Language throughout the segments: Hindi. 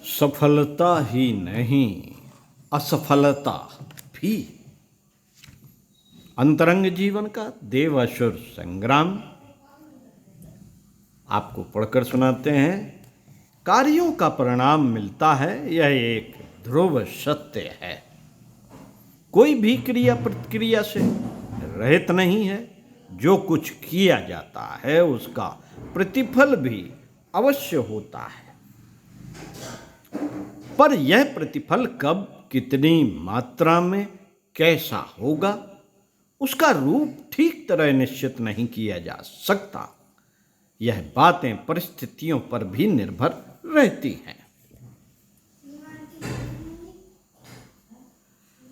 सफलता ही नहीं, असफलता भी अंतरंग जीवन का देवासुर संग्राम आपको पढ़कर सुनाते हैं। कार्यों का परिणाम मिलता है, यह एक ध्रुव सत्य है। कोई भी क्रिया प्रतिक्रिया से रहित नहीं है। जो कुछ किया जाता है उसका प्रतिफल भी अवश्य होता है, पर यह प्रतिफल कब, कितनी मात्रा में, कैसा होगा, उसका रूप ठीक तरह निश्चित नहीं किया जा सकता। यह बातें परिस्थितियों पर भी निर्भर रहती हैं।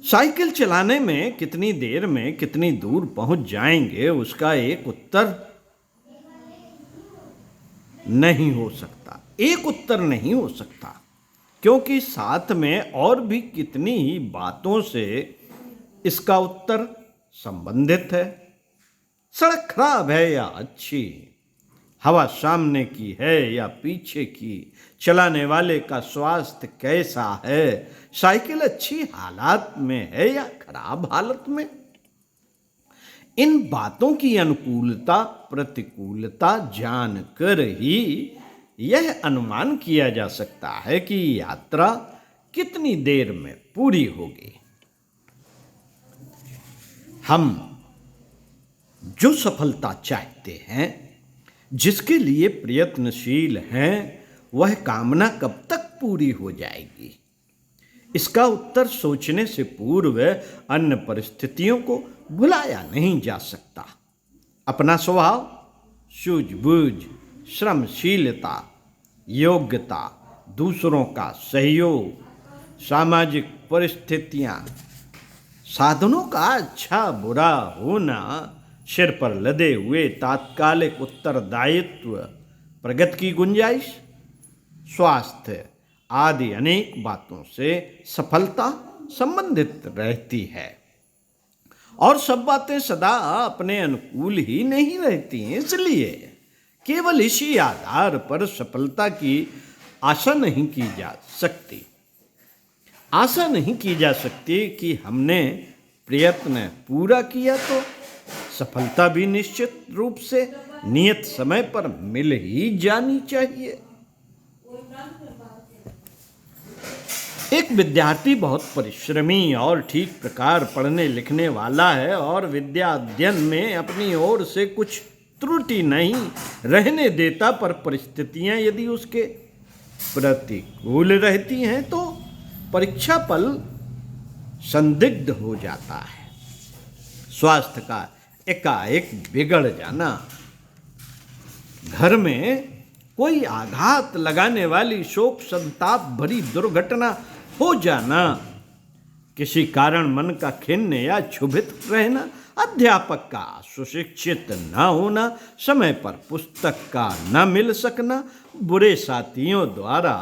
साइकिल चलाने में कितनी देर में कितनी दूर पहुंच जाएंगे, उसका एक उत्तर नहीं हो सकता। क्योंकि साथ में और भी कितनी ही बातों से इसका उत्तर संबंधित है। सड़क खराब है या अच्छी, हवा सामने की है या पीछे की, चलाने वाले का स्वास्थ्य कैसा है, साइकिल अच्छी हालत में है या खराब हालत में, इन बातों की अनुकूलता प्रतिकूलता जानकर ही यह अनुमान किया जा सकता है कि यात्रा कितनी देर में पूरी होगी। हम जो सफलता चाहते हैं, जिसके लिए प्रयत्नशील हैं, वह कामना कब तक पूरी हो जाएगी? इसका उत्तर सोचने से पूर्व अन्य परिस्थितियों को भुलाया नहीं जा सकता। अपना स्वभाव, सूझबूझ, श्रमशीलता, योग्यता, दूसरों का सहयोग, सामाजिक परिस्थितियां, साधनों का अच्छा बुरा होना, सिर पर लदे हुए तात्कालिक उत्तरदायित्व, प्रगति की गुंजाइश, स्वास्थ्य आदि अनेक बातों से सफलता संबंधित रहती है। और सब बातें सदा अपने अनुकूल ही नहीं रहती हैं। इसलिए केवल इसी आधार पर सफलता की आशा नहीं की जा सकती कि हमने प्रयत्न पूरा किया तो सफलता भी निश्चित रूप से नियत समय पर मिल ही जानी चाहिए। एक विद्यार्थी बहुत परिश्रमी और ठीक प्रकार पढ़ने लिखने वाला है और विद्या अध्ययन में अपनी ओर से कुछ त्रुटि नहीं रहने देता, पर परिस्थितियां यदि उसके प्रतिकूल रहती हैं तो परीक्षा फल संदिग्ध हो जाता है। स्वास्थ्य का एकाएक बिगड़ जाना, घर में कोई आघात लगाने वाली शोक संताप भरी दुर्घटना हो जाना, किसी कारण मन का खिन्न या क्षुभित रहना, अध्यापक का सुशिक्षित न होना, समय पर पुस्तक का न मिल सकना, बुरे साथियों द्वारा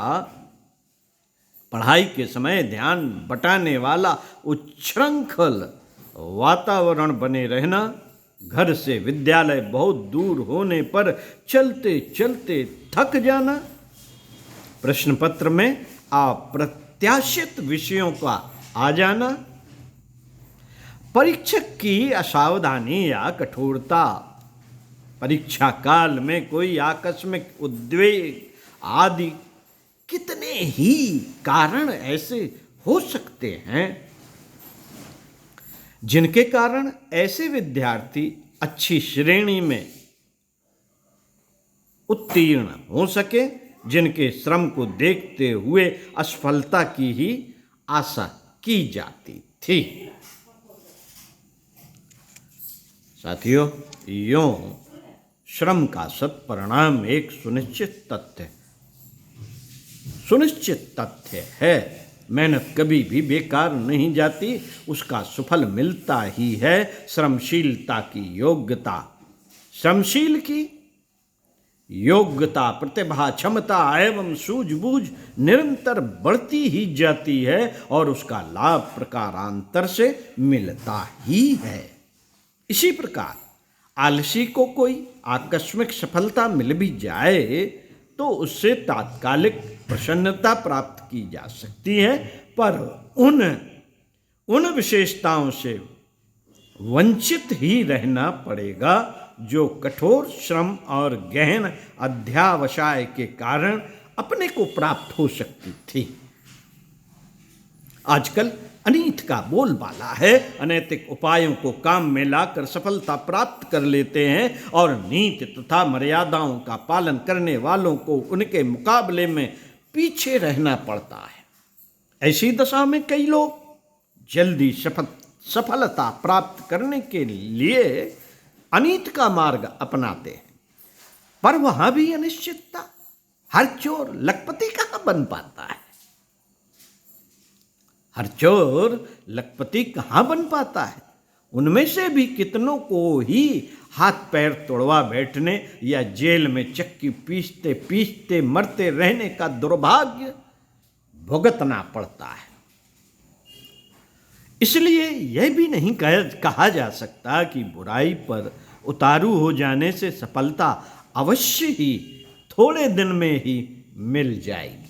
पढ़ाई के समय ध्यान बटाने वाला उच्छृंखल वातावरण बने रहना, घर से विद्यालय बहुत दूर होने पर चलते चलते थक जाना, प्रश्न पत्र में अप्रत्याशित विषयों का आ जाना, परीक्षक की असावधानी या कठोरता, परीक्षा काल में कोई आकस्मिक उद्वेग आदि कितने ही कारण ऐसे हो सकते हैं जिनके कारण ऐसे विद्यार्थी अच्छी श्रेणी में उत्तीर्ण हो सके, जिनके श्रम को देखते हुए असफलता की ही आशा की जाती थी। साथियों, यूं श्रम का सत्परिणाम एक सुनिश्चित तथ्य है। मेहनत कभी भी बेकार नहीं जाती, उसका सुफल मिलता ही है। श्रमशीलता की योग्यता, श्रमशील की योग्यता, प्रतिभा, क्षमता एवं सूझबूझ निरंतर बढ़ती ही जाती है और उसका लाभ प्रकारांतर से मिलता ही है। इसी प्रकार आलसी को कोई आकस्मिक सफलता मिल भी जाए तो उससे तात्कालिक प्रसन्नता प्राप्त की जा सकती है, पर उन विशेषताओं से वंचित ही रहना पड़ेगा जो कठोर श्रम और गहन अध्यावसाय के कारण अपने को प्राप्त हो सकती थी। आजकल अनीत का बोलबाला है। अनैतिक उपायों को काम में लाकर सफलता प्राप्त कर लेते हैं और नीति तथा मर्यादाओं का पालन करने वालों को उनके मुकाबले में पीछे रहना पड़ता है। ऐसी दशा में कई लोग जल्दी सफलता प्राप्त करने के लिए अनीत का मार्ग अपनाते हैं, पर वहां भी अनिश्चितता। हर चोर लखपति कहां बन पाता है? हर चोर लखपति कहां बन पाता है? उनमें से भी कितनों को ही हाथ पैर तोड़वा बैठने या जेल में चक्की पीसते पीसते मरते रहने का दुर्भाग्य भुगतना पड़ता है। इसलिए यह भी नहीं कहा जा सकता कि बुराई पर उतारू हो जाने से सफलता अवश्य ही थोड़े दिन में ही मिल जाएगी।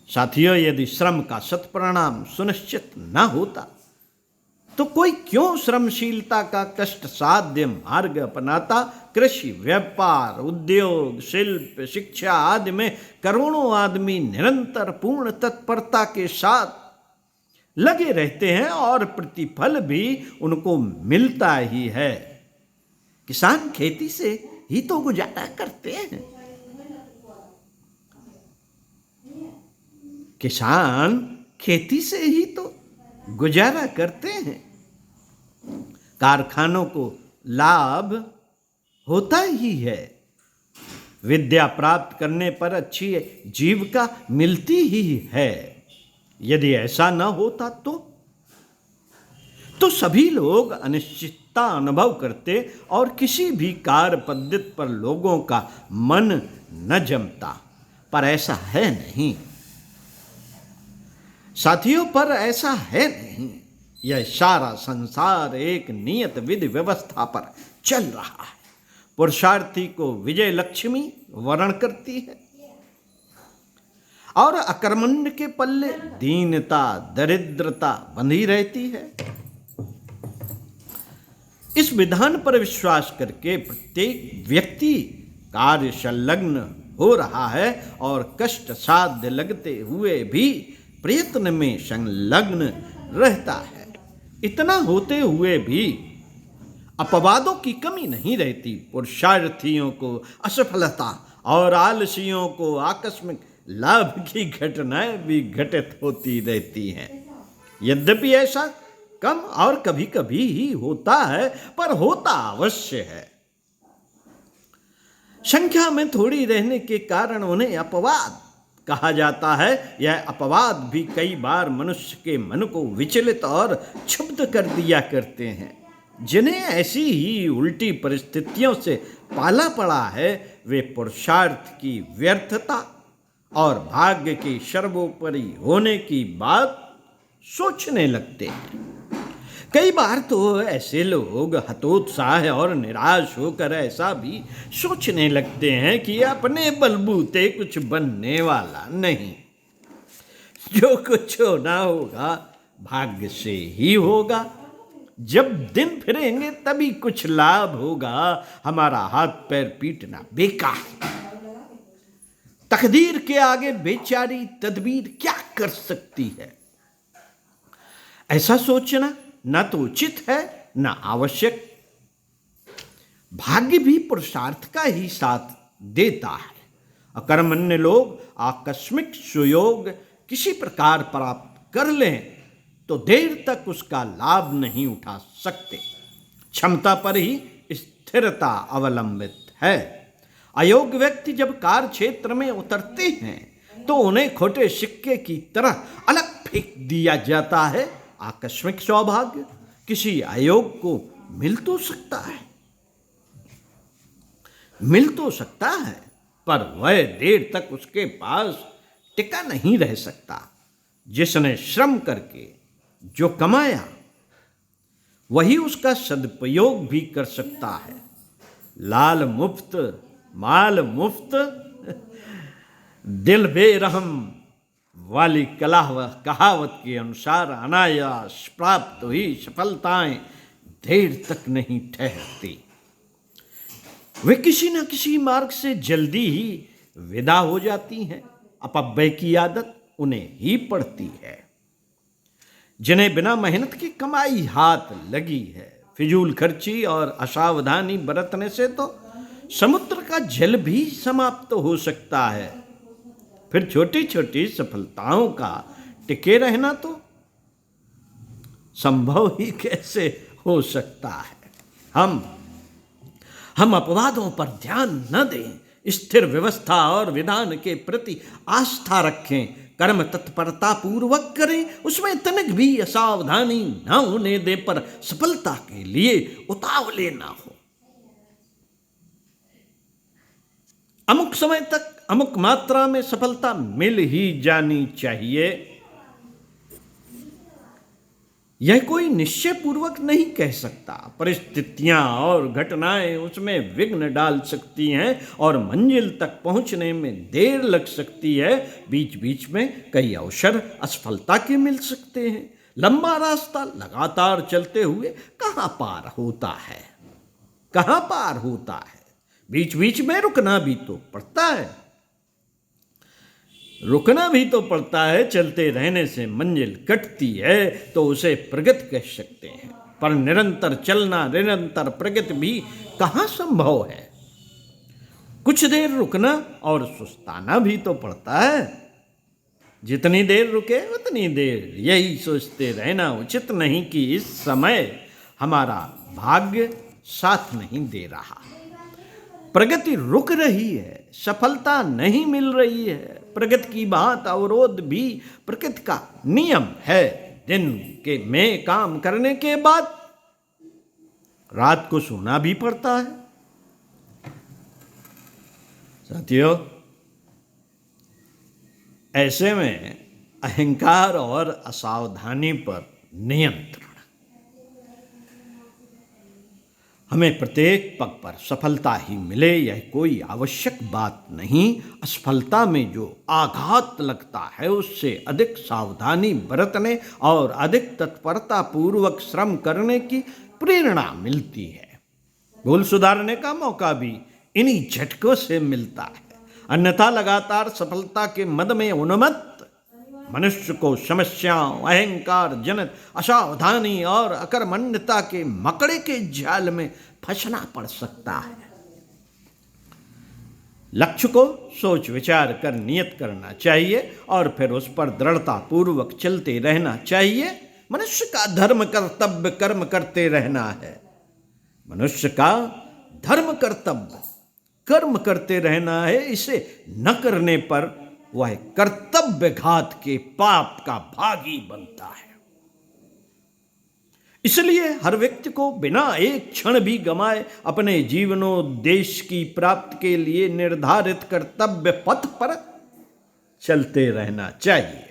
साथियों, यदि श्रम का सत्परिणाम सुनिश्चित न होता तो कोई क्यों श्रमशीलता का कष्ट साध्य मार्ग अपनाता? कृषि, व्यापार, उद्योग, शिल्प, शिक्षा आदि में करोड़ों आदमी निरंतर पूर्ण तत्परता के साथ लगे रहते हैं और प्रतिफल भी उनको मिलता ही है। किसान खेती से ही तो गुजारा करते हैं। किसान खेती से ही तो गुजारा करते हैं। कारखानों को लाभ होता ही है। विद्या प्राप्त करने पर अच्छी जीविका मिलती ही है। यदि ऐसा न होता तो सभी लोग अनिश्चितता अनुभव करते और किसी भी कार्य पद्धति पर लोगों का मन न जमता। पर ऐसा है नहीं साथियों, पर ऐसा है नहीं। यह सारा संसार एक नियत विधि व्यवस्था पर चल रहा है। पुरुषार्थी को विजय लक्ष्मी वर्ण करती है और अकर्मण्य के पल्ले दीनता दरिद्रता बंधी रहती है। इस विधान पर विश्वास करके प्रत्येक व्यक्ति कार्य संलग्न हो रहा है और कष्ट साध्य लगते हुए भी प्रयत्न में संलग्न रहता है। इतना होते हुए भी अपवादों की कमी नहीं रहती। पुरुषार्थियों को असफलता और आलसियों को आकस्मिक लाभ की घटनाएं भी घटित होती रहती हैं। यद्यपि ऐसा कम और कभी कभी ही होता है, पर होता अवश्य है। संख्या में थोड़ी रहने के कारण उन्हें अपवाद कहा जाता है। यह अपवाद भी कई बार मनुष्य के मन को विचलित और क्षुब्ध कर दिया करते हैं। जिन्हें ऐसी ही उल्टी परिस्थितियों से पाला पड़ा है, वे पुरुषार्थ की व्यर्थता और भाग्य के सर्वोपरि होने की बात सोचने लगते हैं। कई बार तो ऐसे लोग हतोत्साह और निराश होकर ऐसा भी सोचने लगते हैं कि अपने बलबूते कुछ बनने वाला नहीं। जो कुछ होना होगा भाग्य से ही होगा। जब दिन फिरेंगे तभी कुछ लाभ होगा। हमारा हाथ पैर पीटना बेकार। तकदीर के आगे बेचारी तदबीर क्या कर सकती है? ऐसा सोचना न तो उचित है न आवश्यक। भाग्य भी पुरुषार्थ का ही साथ देता है। अकर्मण्य लोग आकस्मिक सुयोग किसी प्रकार प्राप्त कर लें तो देर तक उसका लाभ नहीं उठा सकते। क्षमता पर ही स्थिरता अवलंबित है। अयोग्य व्यक्ति जब कार्य क्षेत्र में उतरते हैं तो उन्हें खोटे सिक्के की तरह अलग फेंक दिया जाता है। आकस्मिक सौभाग्य किसी अयोग को मिल तो सकता है, पर वह देर तक उसके पास टिका नहीं रह सकता। जिसने श्रम करके जो कमाया वही उसका सदुपयोग भी कर सकता है। लाल मुफ्त माल मुफ्त, दिल बेरहम वाली कहावत के अनुसार अनायास प्राप्त हुई सफलताएं देर तक नहीं ठहरती। वे किसी न किसी मार्ग से जल्दी ही विदा हो जाती हैं। अपव्यय की आदत उन्हें ही पड़ती है। जिन्हें बिना मेहनत की कमाई हाथ लगी है, फिजूल खर्ची और असावधानी बरतने से तो समुद्र का जल भी समाप्त हो सकता है। फिर छोटी छोटी सफलताओं का टिके रहना तो संभव ही कैसे हो सकता है। हम अपवादों पर ध्यान न दें, स्थिर व्यवस्था और विधान के प्रति आस्था रखें, कर्म तत्परता पूर्वक करें, उसमें तनिक भी असावधानी न होने दे, पर सफलता के लिए उतावले ना हो। अमुक समय तक अमुक मात्रा में सफलता मिल ही जानी चाहिए, यह कोई निश्चय पूर्वक नहीं कह सकता। परिस्थितियां और घटनाएं उसमें विघ्न डाल सकती हैं और मंजिल तक पहुंचने में देर लग सकती है। बीच बीच में कई अवसर असफलता के मिल सकते हैं। लंबा रास्ता लगातार चलते हुए कहाँ पार होता है, कहाँ पार होता है। बीच बीच में रुकना भी तो पड़ता है, रुकना भी तो पड़ता है। चलते रहने से मंजिल कटती है तो उसे प्रगति कह सकते हैं, पर निरंतर चलना, निरंतर प्रगति भी कहाँ संभव है। कुछ देर रुकना और सुस्ताना भी तो पड़ता है। जितनी देर रुके उतनी देर यही सोचते रहना उचित नहीं कि इस समय हमारा भाग्य साथ नहीं दे रहा। प्रगति रुक रही है, सफलता नहीं मिल रही है। प्रगति की बात अवरोध भी प्रकृति का नियम है। दिन के में काम करने के बाद रात को सोना भी पड़ता है। साथियों, ऐसे में अहंकार और असावधानी पर नियंत्रण। हमें प्रत्येक पग पर सफलता ही मिले यह कोई आवश्यक बात नहीं। असफलता में जो आघात लगता है उससे अधिक सावधानी बरतने और अधिक तत्परता पूर्वक श्रम करने की प्रेरणा मिलती है। भूल सुधारने का मौका भी इन्हीं झटकों से मिलता है। अन्यथा लगातार सफलता के मद में उन्मत्त मनुष्य को समस्याओं, अहंकार जनित असावधानी और अकर्मण्यता के मकड़े के जाल में फंसना पड़ सकता है। लक्ष्य को सोच विचार कर नियत करना चाहिए और फिर उस पर दृढ़ता पूर्वक चलते रहना चाहिए। मनुष्य का धर्म कर्तव्य कर्म करते रहना है। मनुष्य का धर्म कर्तव्य कर्म करते रहना है। इसे न करने पर वह कर्तव्य घात के पाप का भागी बनता है। इसलिए हर व्यक्ति को बिना एक क्षण भी गंवाए अपने जीवनोद्देश्य की प्राप्ति के लिए निर्धारित कर्तव्य पथ पर चलते रहना चाहिए।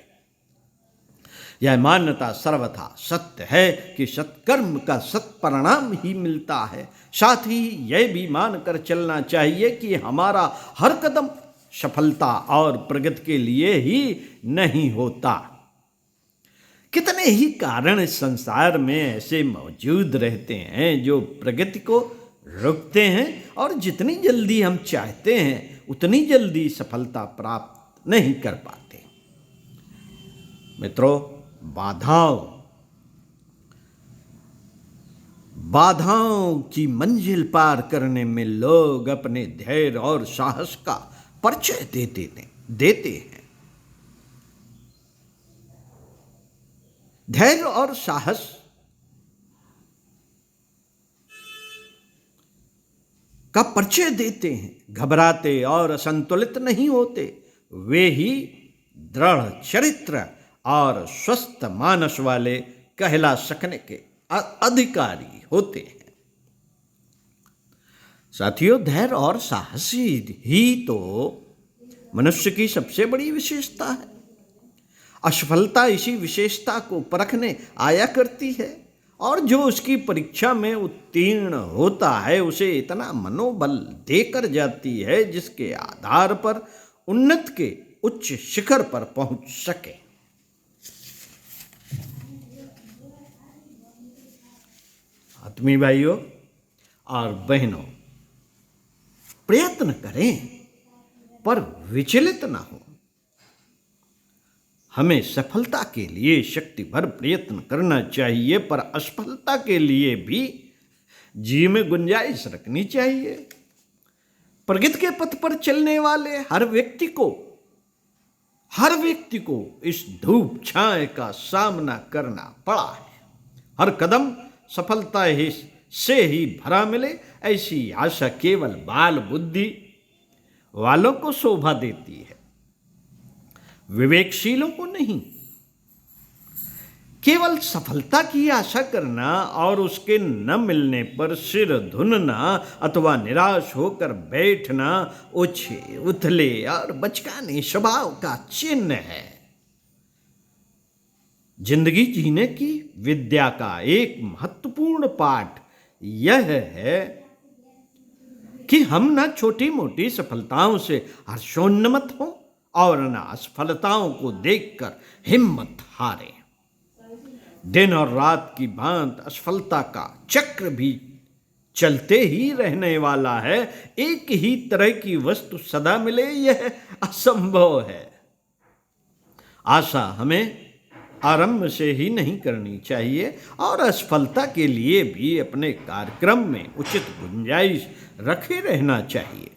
यह मान्यता सर्वथा सत्य है कि सत्कर्म का सत्परिणाम ही मिलता है। साथ ही यह भी मानकर चलना चाहिए कि हमारा हर कदम सफलता और प्रगति के लिए ही नहीं होता। कितने ही कारण इस संसार में ऐसे मौजूद रहते हैं जो प्रगति को रोकते हैं और जितनी जल्दी हम चाहते हैं उतनी जल्दी सफलता प्राप्त नहीं कर पाते। मित्रों, बाधाओं की मंजिल पार करने में लोग अपने धैर्य और साहस का परिचय देते हैं। धैर्य और साहस का परिचय देते हैं, घबराते और असंतुलित नहीं होते। वे ही दृढ़ चरित्र और स्वस्थ मानस वाले कहला सकने के अधिकारी होते हैं। साथियों, धैर्य और साहस ही तो मनुष्य की सबसे बड़ी विशेषता है। असफलता इसी विशेषता को परखने आया करती है और जो उसकी परीक्षा में उत्तीर्ण होता है उसे इतना मनोबल देकर जाती है जिसके आधार पर उन्नत के उच्च शिखर पर पहुंच सके। आत्मीय भाइयों और बहनों, प्रयत्न करें पर विचलित ना हो। हमें सफलता के लिए शक्ति भर प्रयत्न करना चाहिए, पर असफलता के लिए भी जी में गुंजाइश रखनी चाहिए। प्रगति के पथ पर चलने वाले हर व्यक्ति को इस धूप छाए का सामना करना पड़ा है। हर कदम सफलता से ही भरा मिले, ऐसी आशा केवल बाल बुद्धि वालों को शोभा देती है, विवेकशीलों को नहीं। केवल सफलता की आशा करना और उसके न मिलने पर सिर धुनना अथवा निराश होकर बैठना ओछे उथले और बचकाने स्वभाव का चिन्ह है। जिंदगी जीने की विद्या का एक महत्वपूर्ण पाठ यह है कि हम न छोटी मोटी सफलताओं से हर्षोन्नत हों और न असफलताओं को देखकर हिम्मत हारें। दिन और रात की भांति असफलता का चक्र भी चलते ही रहने वाला है। एक ही तरह की वस्तु सदा मिले यह असंभव है। आशा हमें आरंभ से ही नहीं करनी चाहिए और असफलता के लिए भी अपने कार्यक्रम में उचित गुंजाइश रखे रहना चाहिए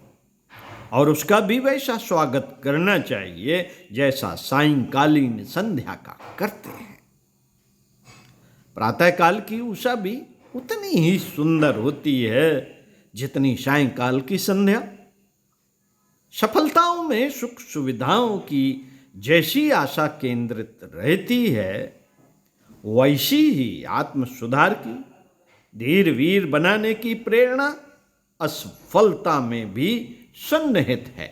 और उसका भी वैसा स्वागत करना चाहिए जैसा सायंकालीन संध्या का करते हैं। प्रातःकाल की उषा भी उतनी ही सुंदर होती है जितनी सायंकाल की संध्या। सफलताओं में सुख सुविधाओं की जैसी आशा केंद्रित रहती है, वैसी ही आत्म सुधार की, धीर वीर बनाने की प्रेरणा असफलता में भी सन्निहित है।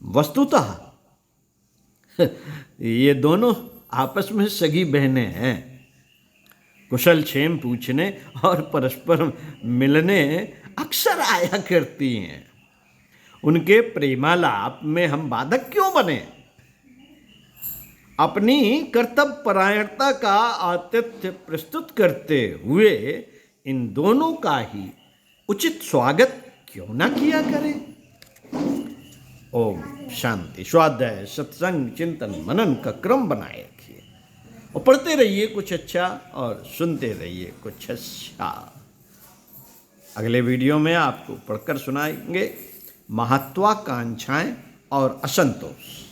वस्तुतः ये दोनों आपस में सगी बहनें हैं। कुशल क्षेम पूछने और परस्पर मिलने अक्सर आया करती हैं। उनके प्रेमालाप में हम बाधक क्यों बने? अपनी कर्तव्य परायणता का आतिथ्य प्रस्तुत करते हुए इन दोनों का ही उचित स्वागत क्यों ना किया करें? ओम शांति। स्वाध्याय, सत्संग, चिंतन, मनन का क्रम बनाए रखिए और पढ़ते रहिए कुछ अच्छा और सुनते रहिए कुछ अच्छा। अगले वीडियो में आपको पढ़कर सुनाएंगे महत्वाकांक्षाएं और असंतोष।